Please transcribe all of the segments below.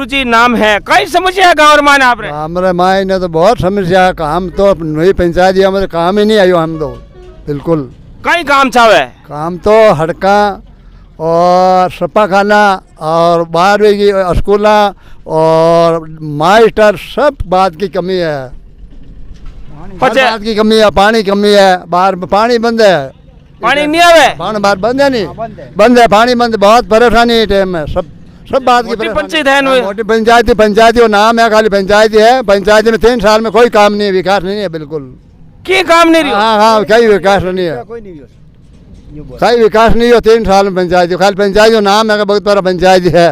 गुरुजी नाम है, कई समस्या है गाँव माने आपने? हमारे माई ने तो बहुत समस्या है, काम तो नई पंचायत हमारे काम ही नहीं आयो हम तो बिल्कुल। कई काम चावे? काम तो हड़का और सपा खाना और बारहवीं की स्कूल और मास्टर सब बात की कमी है, हर बात की कमी है। पानी कमी है, बाहर पानी बंद है, पानी नहीं आवे? पानी बाहर बंद है, नहीं बंद है, पानी बंद, बहुत परेशानी है टाइम में। सब बात की पंचायत है, मोटी पंचायती वो नाम है, खाली पंचायती है। पंचायती में 3 साल में कोई काम नहीं है, विकास नहीं है बिल्कुल। क्या काम नहीं रही? हाँ, कहीं विकास नहीं है, कहीं विकास नहीं हो 3 साल में पंचायती, खाली पंचायती नाम है, बहुत बड़ा पंचायती है।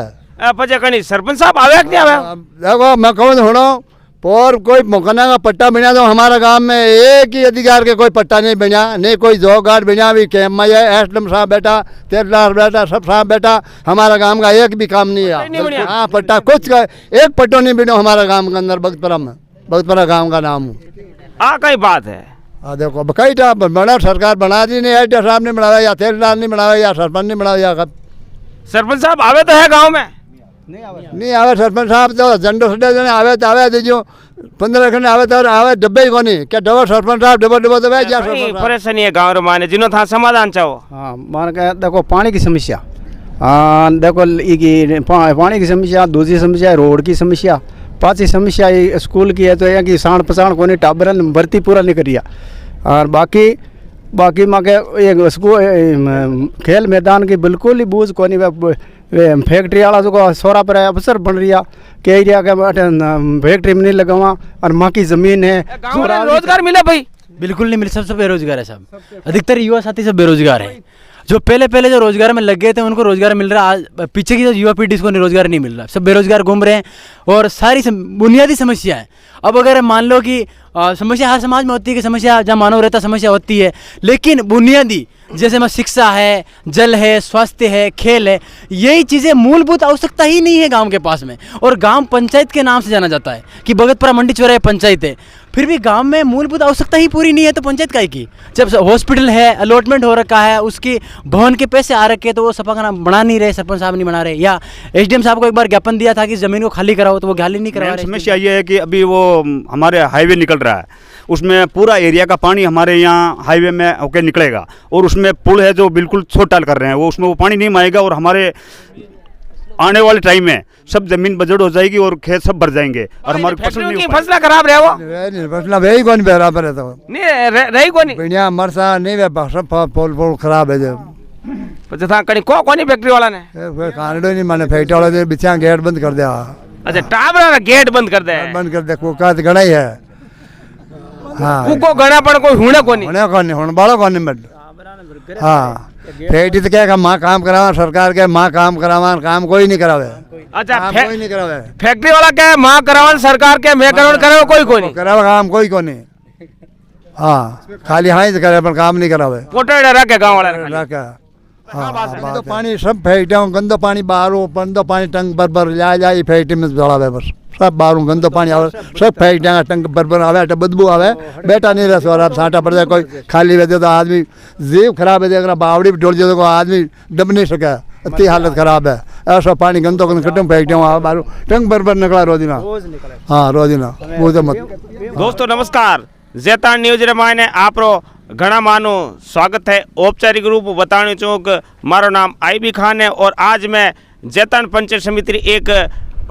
पचे कहीं सरपंच साहब आवे कि नहीं आवे? देखो मैं कहूँ सुनो, और कोई मकाना का पट्टा बना तो हमारा गांव में एक ही अधिकार के कोई पट्टा नहीं बना, नहीं कोई जॉब कार्ड बना भी। कैम में एसडम साहब बेटा, तेरदार बेटा, सब साहब बेटा, हमारा गांव का एक भी काम नहीं है। हाँ, पट्टा कुछ का एक पट्टो नहीं बनो हमारा गांव के अंदर। भगतपुरा में, भगतपुरा गांव का नाम कई बात है। देखो कई बड़ा सरकार बना दी नहीं, एसडम साहब ने बनाया या तेरदार नहीं बनाया या सरपंच नहीं बनाया। सरपंच साहब आवे तो है गाँव में? नहीं आवे सरपंच साहब तो झंडो सडे जने आवे तो आवे दीजियो, 15 खंड आवे तो आवे, डब्बे ही कोनी क्या डबो सरपंच साहब डबो तो वे जा सरपंच। परेशानी है गाँव माने, जिन्हों था समाधान चाहो? हाँ, मान के देखो पानी की समस्या, देखो पानी की समस्या, दूसरी समस्या रोड की समस्या, पांचवी समस्या स्कूल की है तो यह कि साण पसाण कोनी टाबरन भर्ती पूरा नहीं करिया। और बाकी माँ के एक स्कूल खेल मैदान की बिल्कुल ही बूझ कोनी। फैक्ट्री वाला जो सोरा पर अवसर बन रही है कि एरिया के फैक्ट्री में नहीं लगावा, और माँ की जमीन है। रोजगार मिला भाई? बिल्कुल नहीं मिले, सब बेरोजगार है सब। अधिकतर युवा साथी सब बेरोजगार है। जो पहले जो रोजगार में लग गए थे उनको रोजगार मिल रहा है, आज पीछे की जो युवा पीढ़ी को रोजगार नहीं मिल रहा, सब बेरोजगार घूम रहे हैं। और सारी बुनियादी समस्या है। अब अगर मान लो कि समस्या हर समाज में होती है कि समस्या जहाँ मानव रहता समस्या होती है, लेकिन बुनियादी जैसे में शिक्षा है, जल है, स्वास्थ्य है, खेल है, यही चीज़ें मूलभूत आवश्यकता ही नहीं है गांव के पास में। और गांव पंचायत के नाम से जाना जाता है कि भगतपुरा मंडी चौराहे पंचायत है, फिर भी गांव में मूलभूत आवश्यकता ही पूरी नहीं है तो पंचायत का की। जब हॉस्पिटल है, अलॉटमेंट हो रखा है, उसकी भवन के पैसे आ रखे तो वो सपा का नाम बना नहीं रहे, सरपंच साहब नहीं बना रहे। या एसडीएम साहब को एक बार ज्ञापन दिया था कि ज़मीन को खाली कराओ तो वो खाली नहीं करा रहे। समस्या ये है कि अभी वो हमारे हाईवे निकल रहा है, उसमें पूरा एरिया का पानी हमारे यहाँ हाईवे में होके निकलेगा, और उसमें पुल है जो बिल्कुल छोटाल कर रहे हैं, वो उसमें वो पानी नहीं आएगा, और हमारे आने वाले टाइम में सब जमीन बजड़ हो जाएगी और खेत सब भर जाएंगे, और हमारी फसल खराब रहे वो फसल वही कौन बराबर है तो नहीं रही कोनी बढ़िया मरसा नहीं सब फूल खराब है। जो था कहीं कोनी फैक्ट्री वाला ने कानडो नहीं माने फैक्ट्री वाला ने बिचा गेट बंद कर दिया। अच्छा, टावर गेट बंद कर दे कोका गणा ही है। हाँ, को गणा पण कोई हुणे कोनी हुण बाळो कोनी बट। हाँ, फैक्ट्री तो क्या माँ काम करावा, सरकार के माँ काम करावा, काम कोई नहीं करावे। अच्छा, कोई नहीं करावे, फैक्ट्री वाला क्या माँ करावा, सरकार के मैं करावा कोई कोनी करावा, काम कोई कोनी। हाँ, खाली हाँ ही करे पर काम नहीं करावे। कोटेड़ा रखे गांव वाला रखे। हाँ, तो पानी सब फैक्ट्रियों गंदो पानी बाहरों, गंदो पानी टंक भर जा फैक्ट्री में चलावे, बस सब बाहरों गंदो पानी आवे, सब फैक्ट्रियाँ का टंक भर आवे, बदबू आवे, बेटा नहीं रह सो साटा पड़ जाए, कोई खाली रहते तो आदमी जीव खराब है, अगर बावड़ी डोल जाए तो आदमी दब नहीं सके, इतनी हालत खराब है। ऐसा पानी गंदो खत्म फैक्ट्रियों बाहरों टंक भर निकला रोजीना। हाँ, रोजीना वो तो मत। दोस्तों नमस्कार, जेतान न्यूज रे मायने आपरो घना मानो स्वागत है। औपचारिक रूप बताने चौक मारो नाम आईबी खान है, और आज मैं जेतान पंचायत समिति एक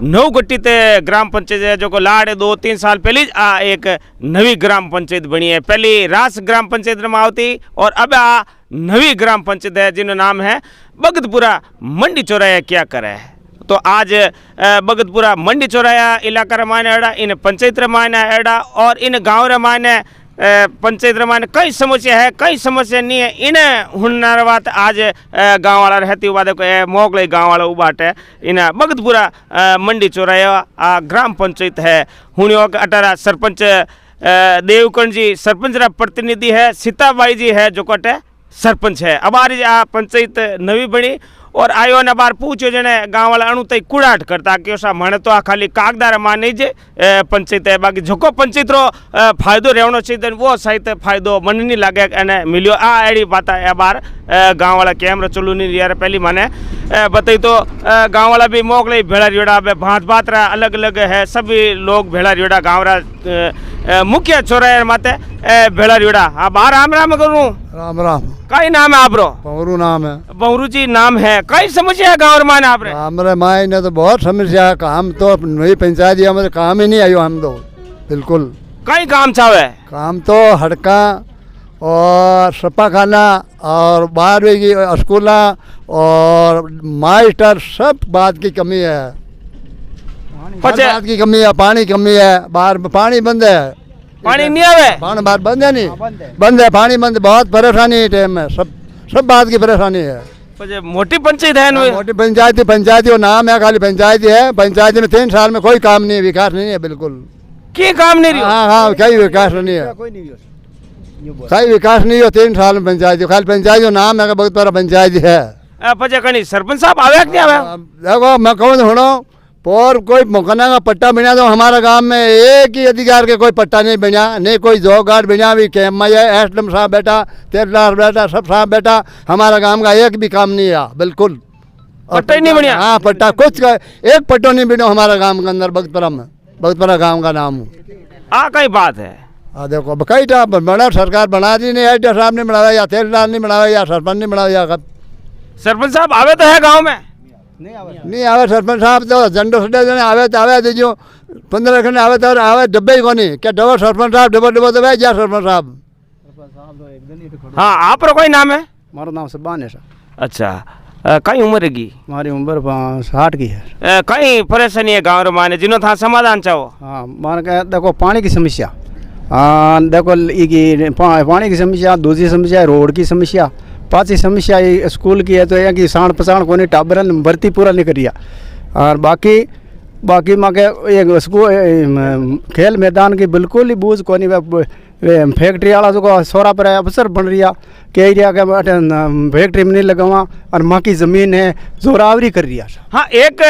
नवगठित ग्राम पंचायत है जो को लाड़ 2-3 साल पहले एक नवी ग्राम पंचायत बनी है। पहली रास ग्राम पंचायत में आवती और अब आ नवी ग्राम पंचायत है जिनका नाम है भगतपुरा मंडी चौराया क्या करे। तो आज भगतपुरा मंडी चौराया इलाका रमायने एड़ा, इन पंचायत रमायने एड़ा, और इन गाँव रमायने पंचायत रमायने कई समस्या है, कई समस्या नहीं है। इन हुनर बात आज गाँव वाला रहती हुआ देखो मोगले गाँव वाला उबाट है। इन भगतपुरा मंडी चौराया ग्राम पंचायत है। हुनियों के अटारा सरपंच देवकर्ण जी सरपंच रा प्रतिनिधि है, सीताबाई जी है जो कटे सरपंच है। अब आ पंचायत नवी बनी और आयो ने बार पूछो जने गाँव वाला अणु तई कुड़ाट करता कि ओसा मने तो आ खाली कागदार माने जे पंचायत है, बाकी जोको पंचायत रो फायदो रहनो चाहिए वो सहित फायदो मन नहीं लागे अने मिलियो। आ एड़ी बात है बार गाँव वाला कैमरा चलू नहीं यार। पहली माने बताई तो गांव वाला भी मोकले भेड़ा रियोड़ा भात भात रहा अलग अलग है सभी लोग भेड़ा रियोड़ा गाँव रहा मुख्य छोरा माते भेड़ा रियोड़ा हाँ बाहर राम राम करूँ राम राम कई नाम है आपरो पवरू नाम है बहुरू जी नाम है कई समस्या है गाँव माने आप रे हमारे माई ने तो बहुत समस्या है काम तो नहीं पंचायत दिया हमारे काम ही नहीं आयो हम तो बिल्कुल कई काम चावे काम तो हड़का और सपा खाना और 12वीं की स्कूल और मास्टर सब बात की कमी है हर पचे बात की कमी है पानी कमी है बाहर पानी बंद है पानी नहीं आवे पानी बाहर बंद है नहीं बंद है पानी बंद बहुत परेशानी है टाइम में सब बात की परेशानी है पचे मोटी पंचायत है न मोटी पंचायती वो नाम है खाली पंचायती है पंचायती में 3 साल में कोई काम नहीं है विकास नहीं है बिल्कुल की काम नहीं रही हाँ हाँ कहीं विकास नहीं है कहीं विकास नहीं हो 3 साल में पंचायती खाली पंचायती नाम है बहुत बड़ा पंचायती है पचे कहीं सरपंच साहब आवे कि नहीं आवे देखो मैं कहूँ सुनो और कोई मकाना का पट्टा बना दो हमारा गांव में एक ही अधिकार के कोई पट्टा नहीं बना नहीं कोई जॉब कार्ड बना भी कैम में एसडम साहब बेटा तेरदार बेटा सब साहब बेटा हमारा गांव का एक भी काम नहीं है बिल्कुल पट्टा ही नहीं बनिया हाँ पट्टा कुछ का एक पट्टो नहीं बना हमारा गांव के अंदर भगतपुरा में भगतपुरा गाँव का नाम आ कई बात है देखो कई बड़ा सरकार बना दी नहीं एसडम साहब ने बनाया या तेरदार नहीं बनाया या सरपंच नहीं बनाया सरपंच साहब आवे तो है गांव में नहीं आवे सरपंच साहब तो झंडो सडे जने आवे तो आवे दीजियो 15 खंड आवे तो आवे डब्बे ही कोनी क्या डबल सरपंच साहब डबल तो वे जा सरपंच साहब हाँ आप कोई नाम है मारो नाम सब्बान है सर अच्छा कई उम्र की हमारी उम्र 60 की है कई परेशानी है गाँव माने जिन्हों था समाधान चाहो हाँ मान के देखो पानी की समस्या देखो पानी की समस्या दूसरी समस्या रोड की समस्या पांचवी समस्या ये स्कूल की है तो यहाँ की साण पसाण को नहीं टाबरन भर्ती पूरा नहीं करिया और बाकी माँ के एक स्कूल खेल मैदान की बिल्कुल ही बूझ को नहीं फैक्ट्री वाला जो सोरा पर अफसर बन रहा के एरिया के फैक्ट्री में नहीं लगावा और माँ की ज़मीन है जोरावरी कर रही है हाँ एक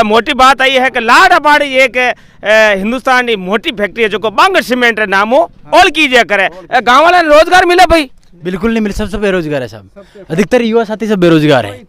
मोटी बात आई है कि लाड़ाबाड़ी एक हिंदुस्तान की मोटी फैक्ट्री है जो को बांगर सीमेंट नामो ऑल कीजिए करे गाँव वाले रोजगार मिले भाई बिल्कुल नहीं मिल सब बेरोजगार है साहब अधिकतर युवा साथी सब बेरोजगार है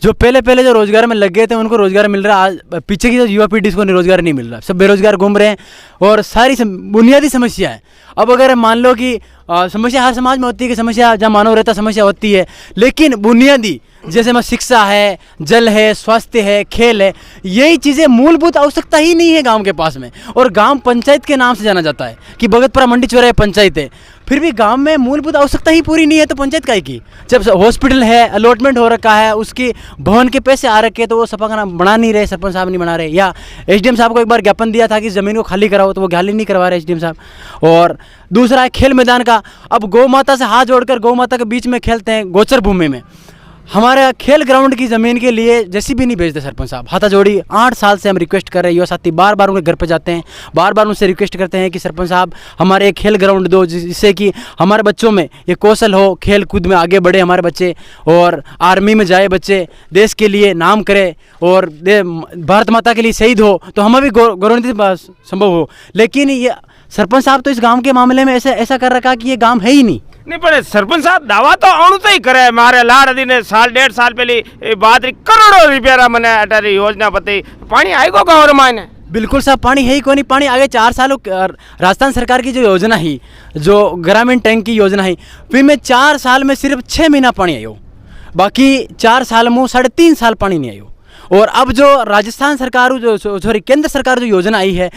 जो पहले जो रोजगार में लग गए थे उनको रोजगार मिल रहा है आज पीछे की जो युवा पीढ़ी को रोजगार नहीं मिल रहा सब बेरोजगार घूम रहे हैं और सारी बुनियादी समस्या है अब अगर मान लो कि समस्या हर समाज में होती है कि समस्या जहाँ मानव रहता समस्या होती है लेकिन बुनियादी जैसे में शिक्षा है जल है स्वास्थ्य है खेल है यही चीज़ें मूलभूत आवश्यकता ही नहीं है गांव के पास में और गांव पंचायत के नाम से जाना जाता है कि भगतपुरा मंडी चौराहे पंचायत है फिर भी गांव में मूलभूत आवश्यकता ही पूरी नहीं है तो पंचायत काय की जब हॉस्पिटल है अलॉटमेंट हो रखा है उसकी भवन के पैसे आ रखे तो वो सपा का नाम बना नहीं रहे सरपंच साहब नहीं बना रहे या एसडीएम साहब को एक बार ज्ञापन दिया था कि ज़मीन को खाली कराओ तो वो खाली नहीं करवा रहे एसडीएम साहब और दूसरा है खेल मैदान का अब गौ माता से हाथ जोड़कर गौ माता के बीच में खेलते हैं गोचर भूमि में हमारे खेल ग्राउंड की ज़मीन के लिए जैसी भी नहीं भेजते सरपंच साहब हाथा जोड़ी 8 साल से हम रिक्वेस्ट कर रहे हैं युवा साथी बार बार उनके घर पे जाते हैं बार बार उनसे रिक्वेस्ट करते हैं कि सरपंच साहब हमारे एक खेल ग्राउंड दो जिससे कि हमारे बच्चों में ये कौशल हो खेल कूद में आगे बढ़े हमारे बच्चे और आर्मी में जाए बच्चे देश के लिए नाम करे और भारत माता के लिए शहीद हो तो हमें भी गौरवान्वित संभव हो लेकिन ये सरपंच साहब तो इस गाँव के मामले में ऐसा कर रखा कि ये गाँव है ही नहीं पर सरपंच साहब दावा तो अणु तो ही करे मारे लाड़ दी ने साल 1.5 साल पहले बात करोड़ों रुपया मैंने अटारी योजना बताई पानी आएगा गाँव मायने बिल्कुल साहब पानी है ही कोई नहीं पानी आगे 4 सालों राजस्थान सरकार की जो योजना है जो ग्रामीण टैंक की योजना है फिर में 4 साल में सिर्फ 6 महीना पानी आयो बाकी 4 साल में 3.5 साल पानी नहीं आयो और अब जो राजस्थान सरकार जो सॉरी केंद्र सरकार जो योजना आई है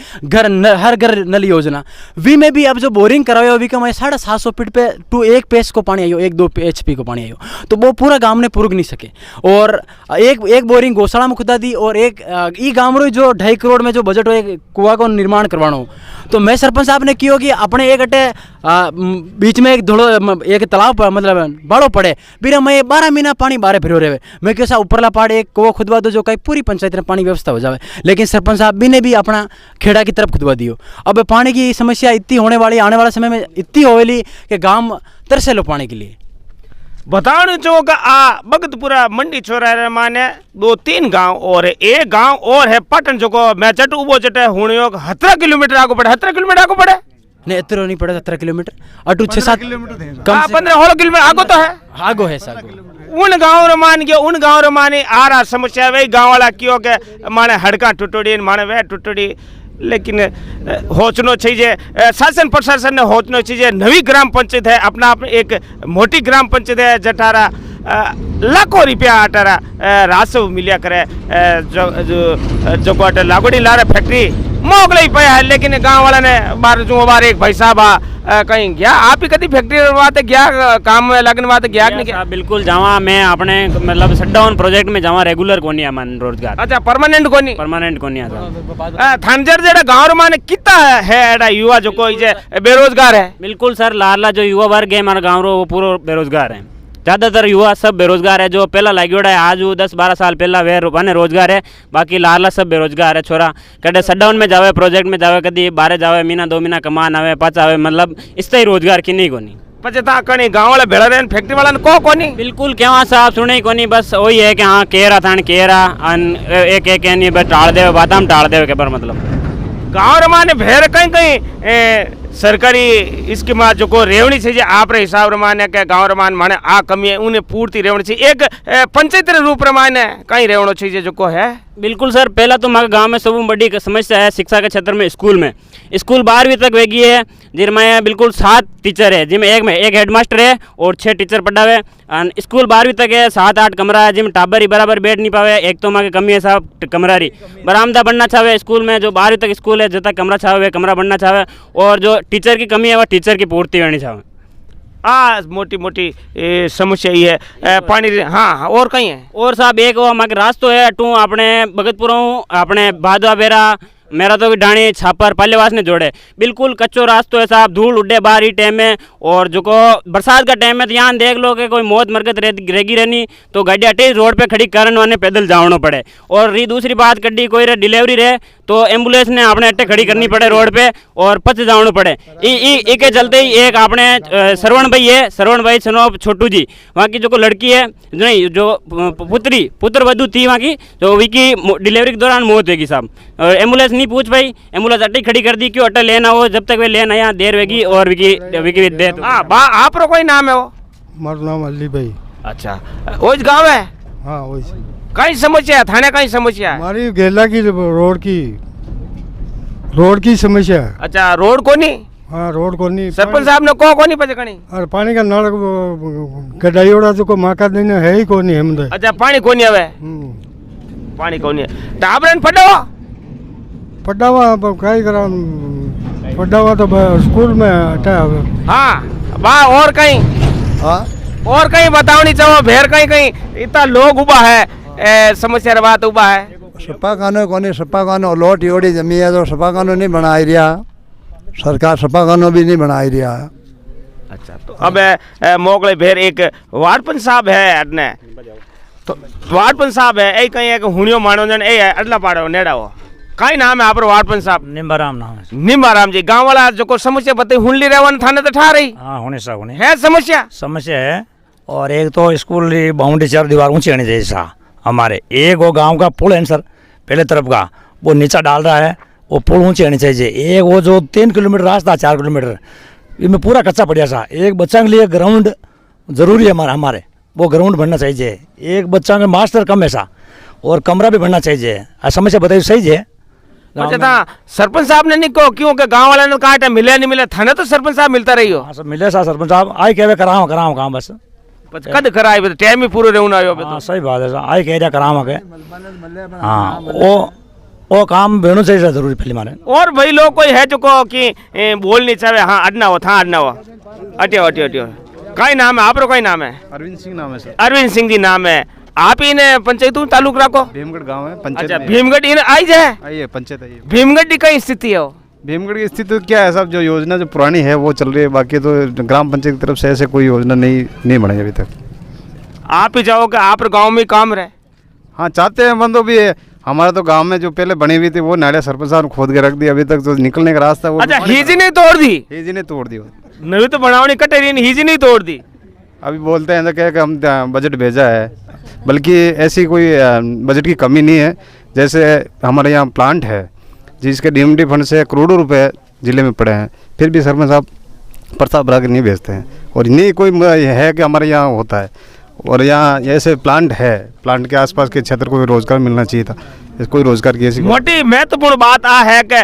हर घर नल योजना वी में भी अब जो बोरिंग कराओ वी का मैं 750 फीट पे टू 1 पेस को पानी आयो 1-2 HP को पानी आयो तो वो पूरा गांव ने पूर्ग नहीं सके और एक बोरिंग गौशाला में खुदा दी और एक ई गाँव रो जो 2.5 करोड़ में जो बजट हो एक कुआ को निर्माण करवाना हो तो मैं सरपंच साहब ने किया कि अपने एक अटे बीच में एक तालाब मतलब बाड़ो पड़े फिर मैं 12 महीना पानी बारे फिर रहे मैं कैसा ऊपरला पहाड़ एक कुआ खुदवा दो जो कहीं पूरी पंचायत में पानी व्यवस्था हो जाए लेकिन सरपंच साहब भी ने भी अपना खेड़ा की तरफ खुदवा दियो अब पानी की समस्या इतनी होने वाली आने वाले समय में इतनी होवेली कि गांव तरसे लो पानी के लिए बताने चो का भगतपुरा मंडी चौराहे माने 2-3 गांव और है एक गांव और है पटन जो को मैं चट उबो चटे हुणियो 17 किलोमीटर आगो पड़े 17 किलोमीटर आगो पड़े नहीं इतना नहीं पड़े 17 किलोमीटर अटू 6-7 किलोमीटर 15-16 किलोमीटर आगो तो है आगो है सागो उन गाँव रो मान गयो उन गाँव रो माने आ रहा समस्या वही गाँव वाला क्यों के माने हड़का टुटोड़ी माने वह टुटोड़ी लेकिन होचनो चाहिए शासन प्रशासन ने होचनो चाहिए। नवी ग्राम पंचायत है अपना आप एक मोटी ग्राम पंचायत है जटारा लाखों रुपया अटारा राजस्व मिलिया करे जो को लागोड़ी ला रहे फैक्ट्री मोगले ही पाया है लेकिन गांव वाला ने बार जो बार एक भाई साहब कहीं गया आप ही कभी फैक्ट्री बात गया काम में लगन बात गया नहीं क्या? बिल्कुल जावा मैं अपने मतलब शटडाउन प्रोजेक्ट में जावा रेगुलर कोनी है मन रोजगार। अच्छा परमानेंट कोनी है थानजर जेड़ा गांव माने कितना है एड़ा युवा जो कोई जे बेरोजगार है? बिल्कुल सर लाला जो युवा वर्ग है हमारे गाँव रो वो पूरा बेरोजगार है। ज़्यादातर युवा सब बेरोजगार है। जो पहला लागोड़ा है आज वो 10-12 साल पहला वे बने रोजगार है बाकी लाला सब बेरोजगार है। छोरा कदे शटडाउन में जावे प्रोजेक्ट में जावे कभी बाहर जावे महीना 2 महीना कमान आवे पाचा आवे मतलब इस तरह रोजगार की नहीं कोनी। पछता कणी गांव वाला भेड़ा रहन फैक्ट्री वाला को कोनी बिल्कुल केवा साहब सुने ही कोनी बस वही है कि हाँ केरा थान केरा एक एक नहीं बस टाल देवे बादाम टाल देवे के पर मतलब गाँव रमाने भेड़ कहीं कहीं सरकारी स्कीम जो को रेवनी चाहिए आप हिसाब रमाने के गाँव रमान माने आ कमी है उन्हें पूर्ति रेवनी चाहिए एक पंचायत रूप रमाने कहीं रेवनो चाहिए जो को है। बिल्कुल सर पहला तो हमारे गांव में सब बड़ी समस्या है शिक्षा के क्षेत्र में स्कूल 12वीं तक वेगी है जिनमें बिल्कुल 7 टीचर है जिनमें एक हेडमास्टर है और 6 टीचर पढ़ावे। स्कूल 12वीं तक है 7-8 कमरा है जिनमें टाबर ही बराबर बैठ नहीं पावे। एक तो हमारे कमी है साहब कमरा रही बरामदा बनना चाहे स्कूल में जो 12वीं तक स्कूल है जब तक कमरा चाहे कमरा बनना चाहे और जो टीचर की कमी है वह टीचर की पूर्ति होनी चाहे। मोटी मोटी समस्या ही है पानी। हाँ और कहीं है और साहब एक वो हमारे रास्ते है टू अपने भगतपुरों अपने भादवा बेरा मेरा तो डाणी छापर पालेवास ने जोड़े बिल्कुल कच्चो रास्तो है साहब धूल उड़े बाहर ही टाइम में और जो को बरसात का टाइम है तो यहाँ देख लो कि कोई मौत मरकत रेगी रहनी तो गाड़ी अटे रोड पे खड़ी करने वाने पैदल जाना पड़े। और री दूसरी बात कड्डी कोई रे डिलीवरी रहे तो एम्बुलेंस ने अपने अट्टे खड़ी करनी पड़े रोड पे और पच जाना पड़े। के चलते ही एक अपने श्रवण भाई सनो छोटू जी वहाँ की जो लड़की है नहीं जो पुत्र वधु थी वहाँ की तो विकी डिलीवरी के दौरान मौत होगी साहब और एम्बुलेंस नहीं पूछ पाई एम्बुलेंस अट्टे खड़ी कर दी क्यों अट्टे लेना हो जब तक वे लेना यहाँ देर वेगी और विकी डेथ। आप रो कोई नाम है वो? मारो नाम अली भाई। अच्छा वो गाँव है? हाँ वही कहीं समस्या है थाने कहीं समस्या है? हमारी गेला की रोड की समस्या है। अच्छा रोड को नहीं? हाँ रोड को नहीं सरपंच साहब ने को नहीं पता कहीं और पानी का नल गड्ढाई ओड़ा तो को माका देने है ही को नहीं हम। अच्छा पानी को नहीं आवे पानी को नहीं टाबरन पढ़ावा कई करा पढ़ावा तो स्कूल में हटा। हाँ वाह और कहीं और कहीं बताओ चाहो भेर कहीं इतना लोग उबा है समस्या री बात उबा है सपा कानो लोट योड़ी जमी है तो सपा कानो नहीं बनाई रिया सरकार सपा कानो भी नहीं बनाई रिया। अच्छा तो अब मोगले भेर एक वार्डपन साहब है अडने तो वार्डपन साहब है ए कहीं एक हुनियो मानो जन ए अडला पाड़ो नेड़ा हो कई नाम है आप वार्डपन साहब? निम्बाराम नाम है। निम्बाराम जी गांव वाला जो को समस्या बताई हुनली रेवन थाने तो ठा रही हाँ होने सा होने है समस्या है। और एक तो स्कूल की बाउंड्री 4 दीवार ऊंची होनी चाहिए सा हमारे एक वो गांव का पुल है सर पहले तरफ का वो नीचा डाल रहा है वो पुल ऊंची होनी चाहिए। एक वो जो 3 किलोमीटर रास्ता 4 किलोमीटर इनमें पूरा कच्चा पड़िया सा एक बच्चा के लिए ग्राउंड जरूरी है हमारे वो ग्राउंड बनना चाहिए। एक बच्चा में मास्टर कम है सा और कमरा भी बनना चाहिए। समस्या बताइए सही है। अच्छा सरपंच साहब ने नहीं कहो क्योंकि गांव वाले ने कहा मिले नहीं मिले थाने तो सरपंच साहब मिलता रही हो? हाँ सब मिले सा सरपंच साहब आई कहे कराओ काम बस कद कराए टाइम ही पूरा रहना आयो तो सही बात है आई कह कराओ के हाँ वो काम बेनो चाहिए जरूरी फिल्म मारे। और भाई लोग कोई है जो को कि बोल नहीं चाहे हाँ अडना हो था अडना हो अटियो कई नाम है आप रो कई नाम है? अरविंद सिंह नाम है सर। अरविंद सिंह जी नाम है आप ही ने पंचायत तालुक रखो भीमगढ़ गांव है पंचायत। अच्छा भीमगढ़ इन आई जाए आइए पंचायत आइए। भीमगढ़ की कई स्थिति है? भीमगढ़ की स्थिति तो क्या है साहब जो योजना जो पुरानी है वो चल रही है बाकी तो ग्राम पंचायत की तरफ से ऐसे कोई योजना नहीं बनाई अभी तक। आप ही जाओगे आप गाँव में काम रहे? हाँ चाहते हैं बंदो भी है हमारे तो गांव में जो पहले बनी हुई थी वो नाले सरपंच साहब खोद के रख दी अभी तक तो निकलने का रास्ता वो अच्छा हीजी नहीं तोड़ दी? हीजी ने तोड़ दी नवी तो बनावनी कटेरी हीजी नहीं तोड़ दी। अभी बोलते हैं कि हम बजट भेजा है बल्कि ऐसी कोई बजट की कमी नहीं है। जैसे हमारे यहाँ प्लांट है जिसके डीएमडी फंड से करोड़ों रुपए जिले में पड़े हैं फिर भी सरपंच साहब प्रस्ताव भरा के नहीं भेजते हैं और नहीं कोई है कि हमारे यहाँ होता है और यहाँ ऐसे प्लांट है, प्लांट के आसपास के क्षेत्र को भी रोजगार मिलना चाहिए था, कोई रोजगार की ऐसी मोटी महत्वपूर्ण बात आ है कि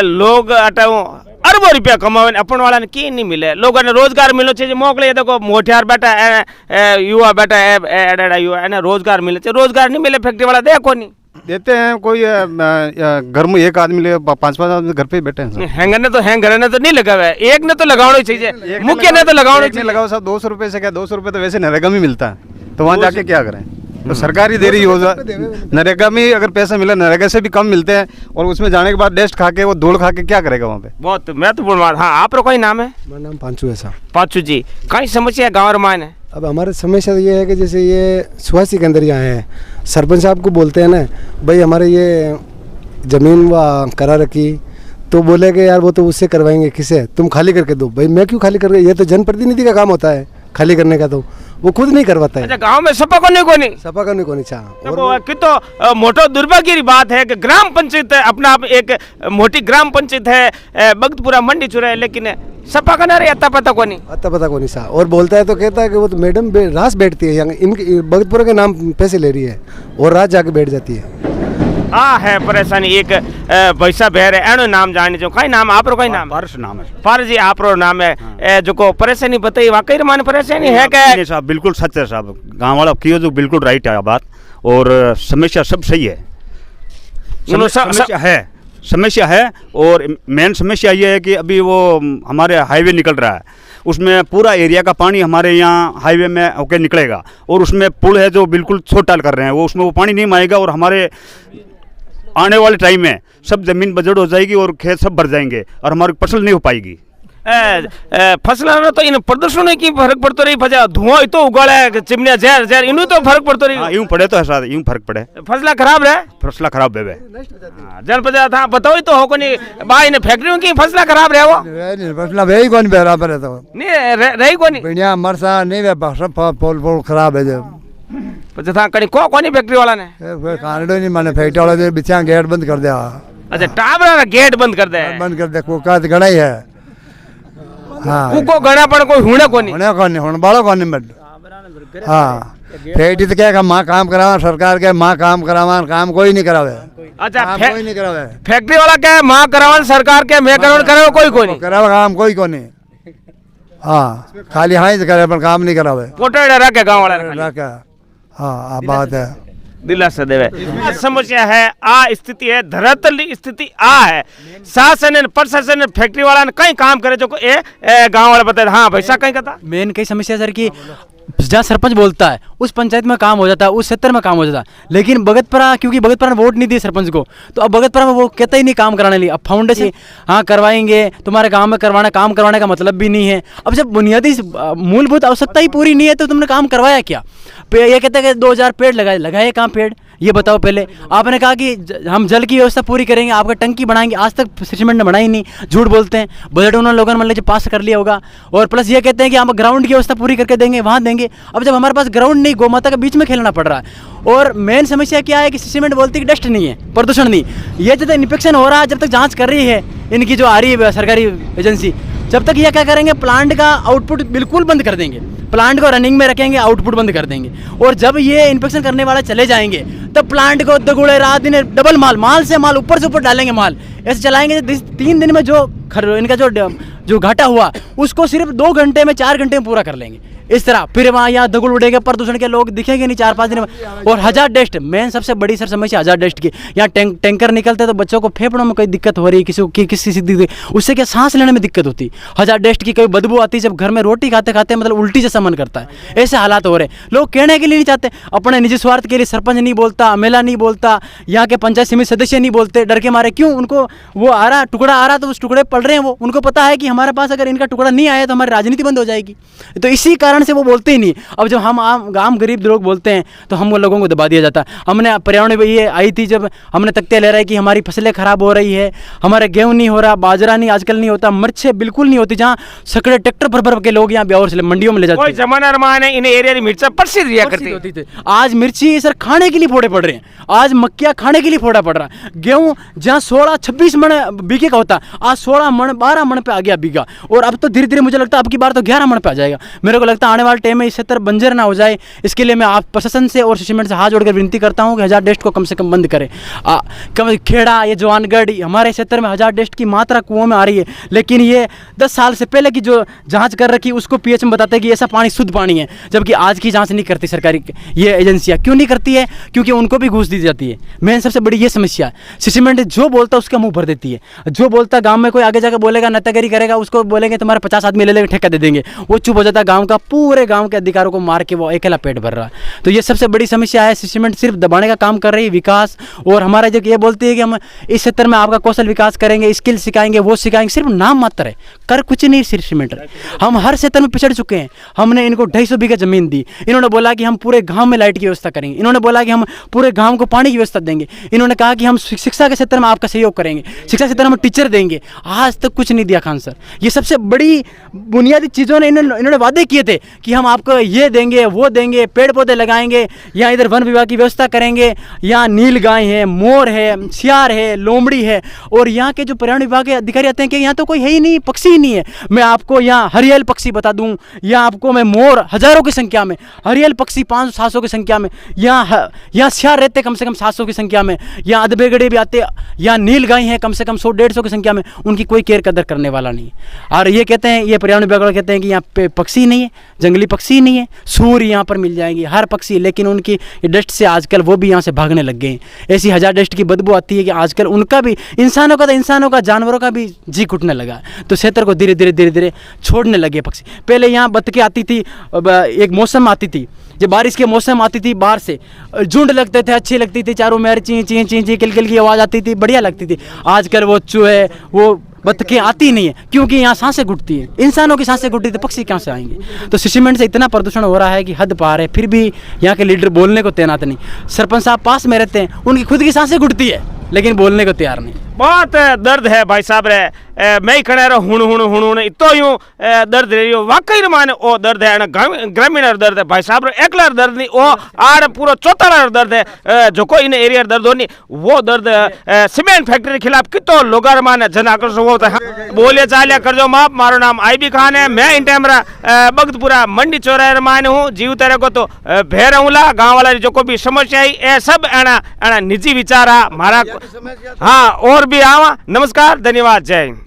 लोग अटाऊ अरबों रुपया कमावे अपन वाला ने की नहीं मिले, लोगों ने रोजगार मिलना चाहिए। मोकले देखो मोटियार बैठा है, युवा बैठा है, एडा युवा है ना, रोजगार मिलना चाहिए। रोजगार नहीं मिले, फैक्ट्री वाला देखो नहीं देते हैं। कोई घर में एक आदमी ले 5-5 आदमी घर पे ही बैठे हैं। हैंगर ने तो नहीं लगा हुआ है, एक ने तो लगाना ही चाहिए, मुख्य ने तो लगाना चाहिए। लगाओ साहब 200 रुपये से क्या, 200 रुपये तो वैसे नरेगा में मिलता है, तो वहाँ जाके क्या करें। तो सरकार ही दे रही हो, नरेगा में अगर पैसा मिला, नरेगा से भी कम मिलते हैं, और उसमें जाने के बाद डेस्ट खा के वो धूल खा के क्या करेगा वहाँ पे। बहुत महत्वपूर्ण बात। हाँ, आप कोई नाम है? मेरा नाम पांचू है साहब। पांचू जी, कई समस्या गाँव रमान है? अब हमारी समस्या ये है कि जैसे ये सुहासी के अंदर यहाँ है, सरपंच साहब को बोलते हैं ना भाई हमारे ये ज़मीन व करा रखी, तो बोले कि यार वो तो उससे करवाएंगे, किसे, तुम खाली करके दो। भाई मैं क्यों खाली करके, ये तो जनप्रतिनिधि का काम होता है खाली करने का, तो वो खुद नहीं करवाता है। अच्छा, गांव में सपा कोनी सपा करने को नहीं चाह। तो कितो मोटो दुर्भाग्य की बात है कि ग्राम पंचायत अपना आप एक मोटी ग्राम पंचायत है, बगतपुरा मंडी चुरा है, लेकिन सपा का ना रहे अता पता को नहीं सा। और बोलता है तो कहता है कि वो तो मैडम रास बैठती है यहाँ, इनकी बगतपुरा के नाम पैसे ले रही है और रात जाके बैठ जाती है। हाँ है परेशानी, एक पैसा बेर है, एनो नाम जाने जो कई नाम आप कई नाम पारस नाम है। पारस जी आप नाम है, जो को परेशानी बताई वाकई मान परेशानी है क्या? नहीं साहब, बिल्कुल सच है साहब, गाँव वाला की जो बिल्कुल राइट है बात, और समस्या सब सही है, समस्या है। और मेन समस्या ये है कि अभी वो हमारे हाईवे निकल रहा है, उसमें पूरा एरिया का पानी हमारे यहाँ हाईवे में होके निकलेगा, और उसमें पुल है जो बिल्कुल छोट टाल कर रहे हैं, वो उसमें वो पानी नहीं आएगा, और हमारे आने वाले टाइम में सब जमीन बजड़ हो जाएगी और खेत सब भर जाएंगे, और हमारी फसल नहीं हो पाएगी। फसल तो इन प्रदूषण की फर्क पड़तो रही, फजा धुआं तो उगाड़े चिमनिया जहर जहर इनु तो फर्क पड़तो रही। यूं पड़े तो है साथ, यूं फर्क पड़े, फसला खराब रहे, फसला खराब है जनपद था बताओ तो हो कोनी भाई ने फैक्ट्रियों की फसला खराब रहे, वो फसला वही कौन बराबर है, तो नहीं रही कोनी बढ़िया मरसा नहीं वे सब फल खराब है। પછી था कहीं कोनी फैक्ट्री वाला ने कानडो नहीं माने फैक्ट्री वाला ने बिचा गेट बंद कर दिया। अच्छा, टाबरा ना गेट बंद कर दे कोका तो घना ही है। हाँ कुको घना पण कोई हुणे कोनी हुण बालो कोनी बट। हाँ फैक्ट्री तो क्या माँ काम करावा, सरकार के माँ काम करावा, काम कोई नहीं करावे। अच्छा, कोई नहीं करावे, फैक्ट्री वाला क्या माँ करावन, सरकार के मैं करावन करे कोई कोनी करावा काम कोई कोनी। हाँ खाली हाँ ही करे पर काम नहीं करावे, पोटेड़ा रखे गाँव वाला रखे। हाँ बात है, दिलासा देवे। समस्या है, आ स्थिति है, धरातल स्थिति आ है, शासन प्रशासन फैक्ट्री वाला ने कई काम करे जो गाँव वाला बताए। हाँ भैसा कहीं कथा मेन कई समस्या सर की जहाँ सरपंच बोलता है उस पंचायत में काम हो जाता है, उस क्षेत्र में काम हो जाता है, लेकिन भगतपुरा क्योंकि भगतपुरा ने वोट नहीं दिए सरपंच को, तो अब भगतपुरा में वो कहता ही नहीं काम कराने लिए। अब फाउंडेशन हाँ करवाएंगे, तुम्हारे गांव में करवाना, काम करवाने का मतलब भी नहीं है। अब जब बुनियादी मूलभूत आवश्यकता ही पूरी नहीं है तो तुमने काम करवाया क्या? ये कहते हैं कि 2000 पेड़ लगाए कहाँ पेड़, ये बताओ। पहले आपने कहा कि हम जल की व्यवस्था पूरी करेंगे, आपका टंकी बनाएंगे, आज तक सिस्टमेंट ने बनाई नहीं, झूठ बोलते हैं। बजट उन्होंने लोगों ने मतलब जो पास कर लिया होगा, और प्लस ये कहते हैं कि हम ग्राउंड की व्यवस्था पूरी करके देंगे, वहाँ देंगे। अब जब हमारे पास ग्राउंड नहीं, गौ माता के बीच में खेलना पड़ रहा है। और मेन समस्या क्या है कि सीमेंट बोलती है कि डस्ट नहीं है, प्रदूषण नहीं, ये जब तक इन्फेक्शन हो रहा है, जब तक जाँच कर रही है इनकी जो आ रही है सरकारी एजेंसी, जब तक ये क्या करेंगे, प्लांट का आउटपुट बिल्कुल बंद कर देंगे, प्लांट को रनिंग में रखेंगे, आउटपुट बंद कर देंगे। और जब ये इन्फेक्शन करने वाले चले जाएंगे तब प्लांट को दोगुड़े रात दिन डबल माल से माल ऊपर से ऊपर डालेंगे, माल ऐसे चलाएंगे। 3 दिन में जो इनका जो घाटा हुआ उसको सिर्फ 2 घंटे में 4 घंटे में पूरा कर लेंगे। इस तरह फिर वहाँ यहाँ धगुल उड़ेगा, प्रदूषण के लोग दिखेंगे नहीं 4-5 दिन में। और हजार डस्ट मेन सबसे बड़ी सर समस्या हजार डस्ट की। यहाँ टैंकर निकलते तो बच्चों को फेफड़ों में कोई दिक्कत हो रही है, किसी उससे क्या सांस लेने में दिक्कत होती, हजार डस्ट की कोई बदबू आती है, जब घर में रोटी खाते खाते मतलब उल्टी जैसा मन करता है, ऐसे हालात हो रहे हैं। लोग कहने के लिए नहीं चाहते, अपने निजी स्वार्थ के लिए सरपंच नहीं बोलता, अमेला नहीं बोलता, यहाँ के पंचायत समिति सदस्य नहीं बोलते, डर के मारे। क्यों? उनको वो आ रहा टुकड़ा आ रहा तो उस टुकड़े पड़ रहे हैं, वो उनको पता है कि हमारे पास अगर इनका टुकड़ा नहीं आया तो हमारी राजनीति बंद हो जाएगी, तो इसी कारण से वो बोलते ही नहीं। अब जब हम आम गरीब लोग बोलते हैं तो हम वो लोगों को दबा दिया जाता है। हमने पर्यावरण में ये आई थी जब हमने तख्ते ले रहा है कि हमारी फसलें खराब हो रही है, हमारे गेहूं नहीं हो रहा, बाजरा नहीं आजकल नहीं होता, मिर्चें बिल्कुल नहीं होती, जहाँ सकड़े ट्रैक्टर भर के लोग यहाँ ब्यावर से मंडियों में ले जाते हैं। कोई जमाना रमान है इन एरिया की मिर्चा प्रसिद्ध रिया करती थी। आज मिर्ची सर खाने के लिए फोड़े पड़ रहे हैं, आज मक्किया खाने के लिए फोड़ा पड़ रहा है। गेहूं जहाँ 16-26 मन बीघे का होता, आज 16 मन 12 मन पे आ गया बीघा। और अब तो धीरे धीरे मुझे लगता है अब की बार तो 11 मन पे आ जाएगा। मेरे को लगता है सकता आने वाले टाइम में इस क्षेत्र बंजर ना हो जाए, इसके लिए मैं आप प्रशासन से और सिस्टम से हाथ जोड़कर विनती करता हूँ कि 1000 डेस्ट को कम से कम बंद करें। कम खेड़ा, ये जवानगढ़, हमारे क्षेत्र में 1000 डेस्ट की मात्रा कुओं में आ रही है, लेकिन ये 10 साल से पहले की जो जाँच कर रखी उसको PH में बताते हैं कि ऐसा पानी शुद्ध पानी है, जबकि आज की जाँच नहीं करती सरकारी ये एजेंसियाँ। क्यों नहीं करती है? क्योंकि उनको भी घूस दी जाती है। मेन सबसे बड़ी ये समस्या है। सिस्टम जो बोलता है उसका मुँह भर देती है। जो बोलता गाँव में कोई आगे जाकर बोलेगा नेतागिरी करेगा, उसको बोलेंगे तुम्हारे 50 आदमी ले लेंगे, ठेका दे देंगे, वो चुप हो जाता है। गांव का पूरे गांव के अधिकारों को मार के वो अकेला पेट भर रहा है। तो ये सबसे बड़ी समस्या है। सिस्टम सिर्फ दबाने का काम कर रही है, विकास और हमारा जो ये बोलती है कि हम इस क्षेत्र में आपका कौशल विकास करेंगे, स्किल सिखाएंगे, वो सिखाएंगे, सिर्फ नाम मात्र है, कर कुछ नहीं। सिस्टम हम हर क्षेत्र में पिछड़ चुके हैं। हमने इनको 250 बीघा जमीन दी, इन्होंने बोला कि हम पूरे गाँव में लाइट की व्यवस्था करेंगे, इन्होंने बोला कि हम पूरे गाँव को पानी की व्यवस्था देंगे, इन्होंने कहा कि हम शिक्षा के क्षेत्र में आपका सहयोग करेंगे, शिक्षा के क्षेत्र में टीचर देंगे। आज तक कुछ नहीं दिया खान सर। ये सबसे बड़ी बुनियादी चीज़ों ने इन्होंने वादे किए थे कि हम आपको ये देंगे, वो देंगे, पेड़ पौधे लगाएंगे, या इधर वन विभाग की व्यवस्था करेंगे, यहाँ नील गाय है, मोर है, सियार है, लोमड़ी है। और यहाँ के जो पर्यावरण विभाग के अधिकारी आते हैं कि यहाँ तो कोई है ही नहीं, पक्षी ही नहीं है। मैं आपको यहाँ हरियल पक्षी बता दूँ, यहाँ आपको मैं मोर हज़ारों की संख्या में, हरियल पक्षी 500-700 की संख्या में, यहाँ सियार रहते कम से कम 700 की संख्या में, यहाँ अधबेगड़े भी आते, यहाँ नील गाय हैं कम से कम 100-150 की संख्या में। उनकी कोई केयर कदर करने वाला नहीं। और ये कहते हैं, ये पर्यावरण विभाग वाले कहते हैं कि यहाँ पे पक्षी नहीं है, जंगली पक्षी नहीं है, सूर यहाँ पर मिल जाएंगे, हर पक्षी। लेकिन उनकी डस्ट से आजकल वो भी यहाँ से भागने लग गए हैं। ऐसी 1000 डस्ट की बदबू आती है कि आजकल उनका भी, इंसानों का जानवरों का भी जी घुटने लगा। तो क्षेत्र को धीरे धीरे छोड़ने लगे पक्षी। पहले यहाँ बतखें आती थी, एक मौसम आती थी, जब बारिश के मौसम आती थी, बाहर से झुंड लगते थे, अच्छी लगती थी, चारों मेहर ची ची ची ची किल की आवाज़ आती थी, बढ़िया लगती थी। आजकल वो चूहे, वो बतखें आती नहीं है, क्योंकि यहाँ सांसें घुटती है। इंसानों की सांसें घुटती तो पक्षी कहाँ से आएंगे? तो सिस्टम से इतना प्रदूषण हो रहा है कि हद पार है। फिर भी यहाँ के लीडर बोलने को तैनात नहीं। सरपंच साहब पास में रहते हैं, उनकी खुद की सांसें घुटती है, लेकिन बोलने को तैयार नहीं। बहुत दर्द है भाई साहब रे। मैं ही खड़ा रहा हुण इतो यूं दर्द रही वाकई रे माने ओ दर्द है ग्रामीण दर्द है भाई साहब रे। एकला दर्द नहीं, ओ आड़ पूरा चौथाला दर्द है। जो कोई इन एरिया दर्द होनी, वो दर्द सीमेंट फैक्ट्री के खिलाफ कितो लोगार माने जन आक्रोश होता है। बोलिए चालिया कर जो माप। मारो नाम IB खान है। मैं इन टाइम बगतपुरा मंडी चौराहे माने हूँ। जीव तेरे को तो भेर हूँला गाँव वाला जो को भी समस्या आई ए सब एना निजी विचार मारा। हाँ और भी आवा। नमस्कार, धन्यवाद, जय हिंद।